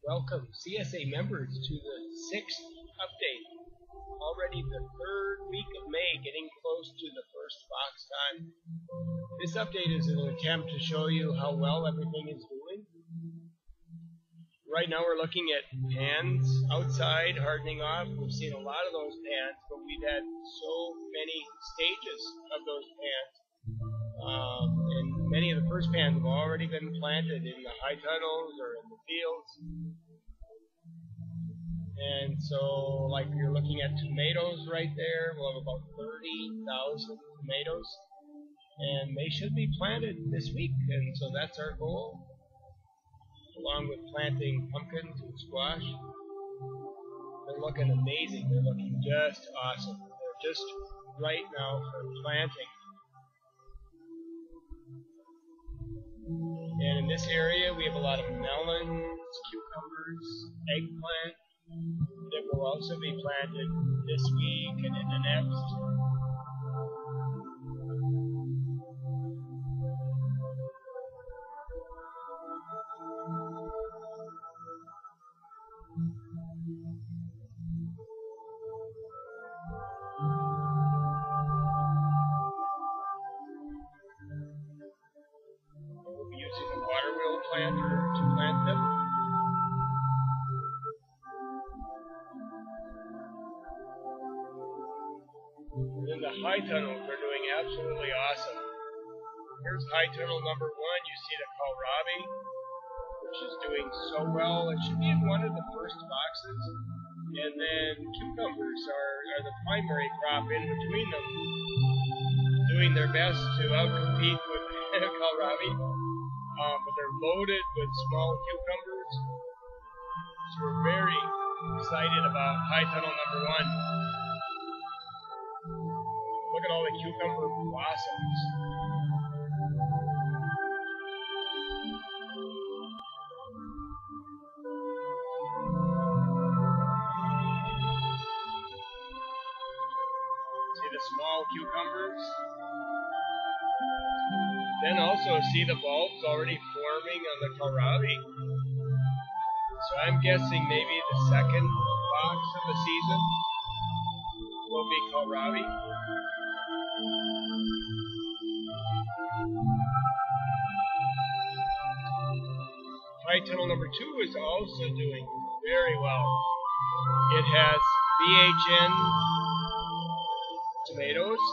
Welcome, CSA members, to the 6th update. Already the 3rd week of May, getting close to the first box time. This update is an attempt to show you how well everything is doing. Right now we're looking at pans outside hardening off. We've seen a lot of those pans, but we've had so many stages of those pans. And many of the first pans have already been planted in the high tunnels or in the fields. And so, like, you're looking at tomatoes right there. We'll have about 30,000 tomatoes. And they should be planted this week. And so that's our goal, along with planting pumpkins and squash. They're looking amazing. They're looking just awesome. They're just right now for planting. And in this area, we have a lot of melons, cucumbers, eggplant that will also be planted this week and in the next. We'll be using a water wheel planter to plant them. In the high tunnels, they're doing absolutely awesome. Here's high tunnel number 1. You see the kohlrabi, which is doing so well. It should be in one of the first boxes. And then cucumbers are the primary crop in between them, doing their best to outcompete with kohlrabi. But they're loaded with small cucumbers. So we're very excited about high tunnel number 1. Look at all the cucumber blossoms. See the small cucumbers? Then also see the bulbs already forming on the kohlrabi. So I'm guessing maybe the second box of the season will be kohlrabi. High tunnel number 2 is also doing very well. It has BHN tomatoes,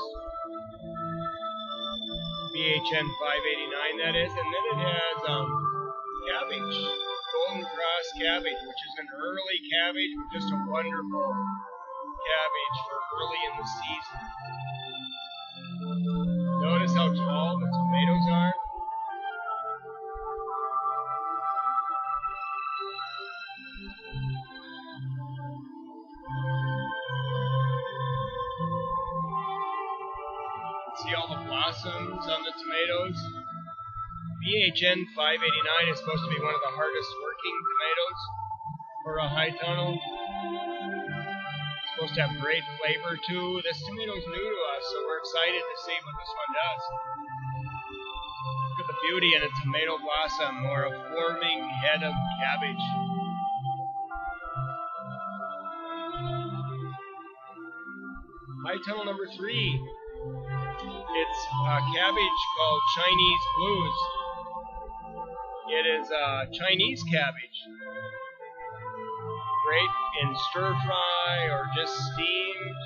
BHN 589 that is, and then it has cabbage, golden cross cabbage, which is an early cabbage, but just a wonderful cabbage for early in the season. Notice how tall the tomatoes are. See all the blossoms on the tomatoes. BHN 589 is supposed to be one of the hardest working tomatoes for a high tunnel. It's supposed to have great flavor too. This tomato is new to us, so we're excited to see what this one does. Look at the beauty in a tomato blossom or a forming head of cabbage. High tunnel number 3. It's a cabbage called Chinese Blues. It is a Chinese cabbage. Great in stir fry or just steamed.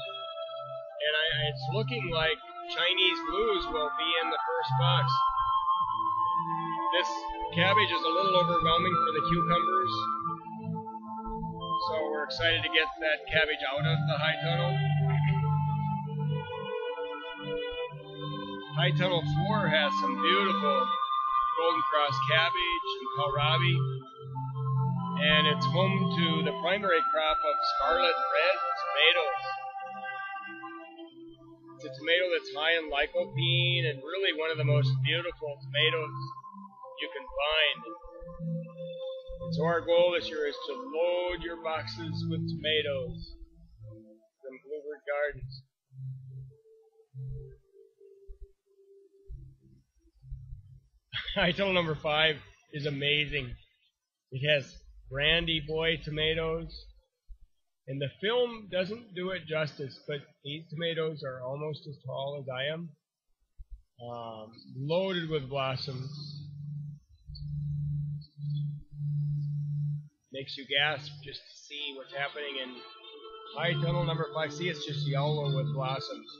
And it's looking like Chinese Blues will be in the first box. This cabbage is a little overwhelming for the cucumbers. So we're excited to get that cabbage out of the high tunnel. High tunnel 4 has some beautiful golden cross cabbage and kohlrabi, and it's home to the primary crop of scarlet red tomatoes. It's a tomato that's high in lycopene and really one of the most beautiful tomatoes you can find. And so our goal this year is to load your boxes with tomatoes from Bluebird Gardens. High tunnel number 5 is amazing. It has Brandy Boy tomatoes. And the film doesn't do it justice, but these tomatoes are almost as tall as I am. Loaded with blossoms. Makes you gasp just to see what's happening in high tunnel number 5. See, it's just yellow with blossoms.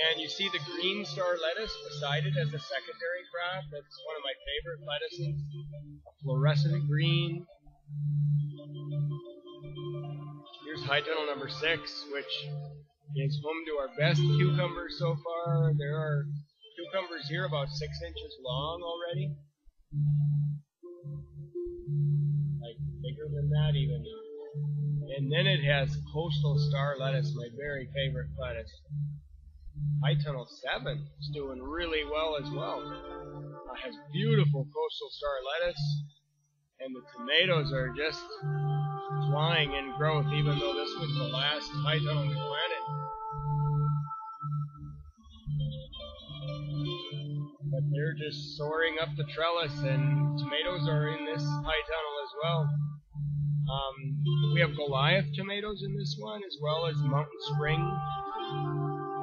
And you see the green star lettuce beside it as a secondary crop. That's one of my favorite lettuces. A fluorescent green. Here's high tunnel number 6, which is home to our best cucumbers so far. There are cucumbers here about 6 inches long already. Like bigger than that even. And then it has coastal star lettuce, my very favorite lettuce. High tunnel 7 is doing really well as well. Has beautiful coastal star lettuce. And the tomatoes are just flying in growth, even though this was the last high tunnel we planted. But they're just soaring up the trellis, and tomatoes are in this high tunnel as well. We have Goliath tomatoes in this one, as well as Mountain Spring,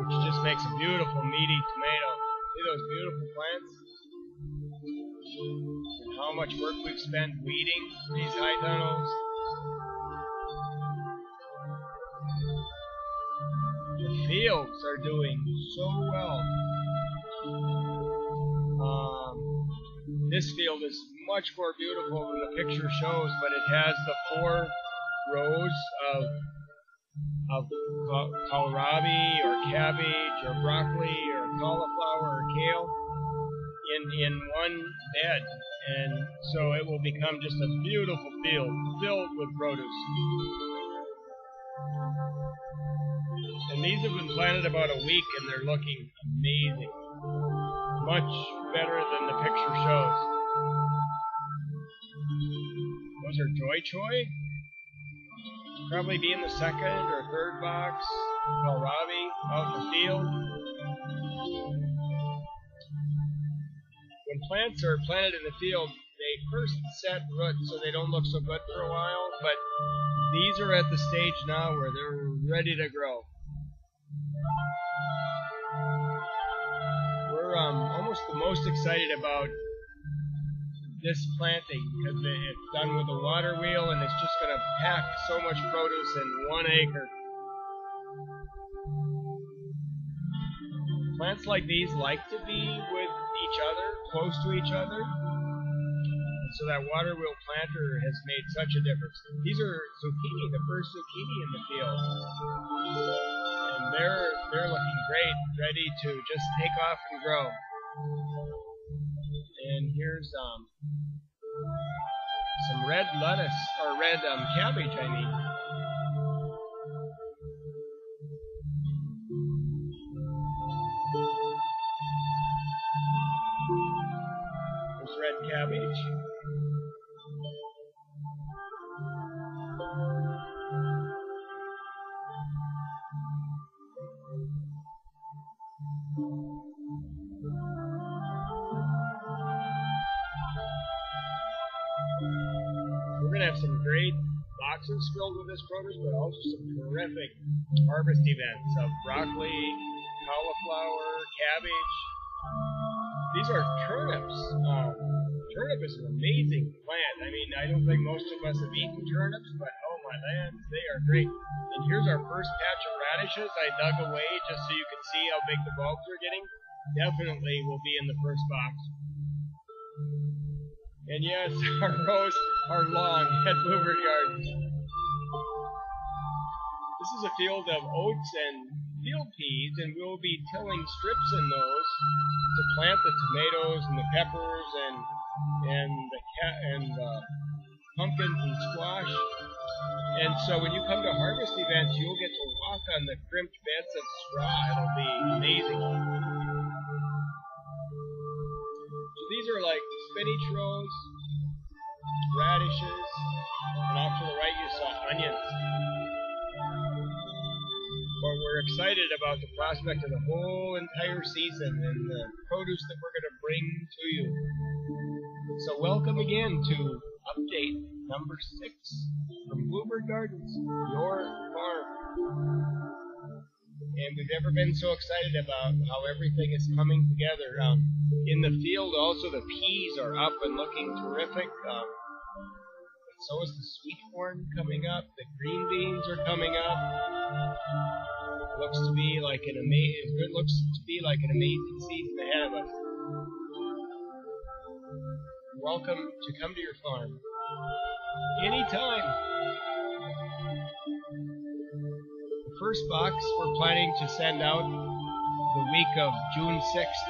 which just makes a beautiful, meaty tomato. See those beautiful plants? And how much work we've spent weeding these high tunnels. The fields are doing so well. This field is much more beautiful than the picture shows, but it has the 4 rows of kohlrabi or cabbage or broccoli or cauliflower or kale in one bed, and so it will become just a beautiful field filled with produce. And these have been planted about a week, and they're looking amazing. Much better than the picture shows. Those are Joy Choy. Probably be in the 2nd or 3rd box. Kohlrabi out in the field. When plants are planted in the field, they first set root so they don't look so good for a while, but these are at the stage now where they're ready to grow. We're almost the most excited about this planting because it's done with a water wheel, and it's just going to pack so much produce in 1 acre. Plants like these like to be with each other, close to each other, and so that water wheel planter has made such a difference. These are zucchini, the first zucchini in the field. And they're looking great, ready to just take off and grow. And here's some red lettuce, or red cabbage, I mean. There's red cabbage. We're going to have some great boxes filled with this produce, but also some terrific harvest events of broccoli, cauliflower, cabbage. These are turnips. Turnip is an amazing plant. I mean, I don't think most of us have eaten turnips, but oh my lands, they are great. And here's our first patch of radishes I dug away just so you can see how big the bulbs are getting. Definitely will be in the first box. And yes, our rows are long at Bluebird Gardens. This is a field of oats and field peas, and we'll be tilling strips in those to plant the tomatoes and the peppers and the pumpkins and squash. And so when you come to harvest events, you'll get to walk on the crimped beds of straw. It'll be amazing. So these are like spinach rows, radishes, and off to the right you saw onions. But we're excited about the prospect of the whole entire season and the produce that we're going to bring to you. So welcome again to update number 6 from Bluebird Gardens, your farm. And we've never been so excited about how everything is coming together. In the field also the peas are up and looking terrific. So is the sweet corn coming up. The green beans are coming up. It looks to be like an amazing season ahead of us. Welcome to come to your farm anytime. The first box we're planning to send out the week of June 6th.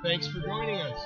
Thanks for joining us.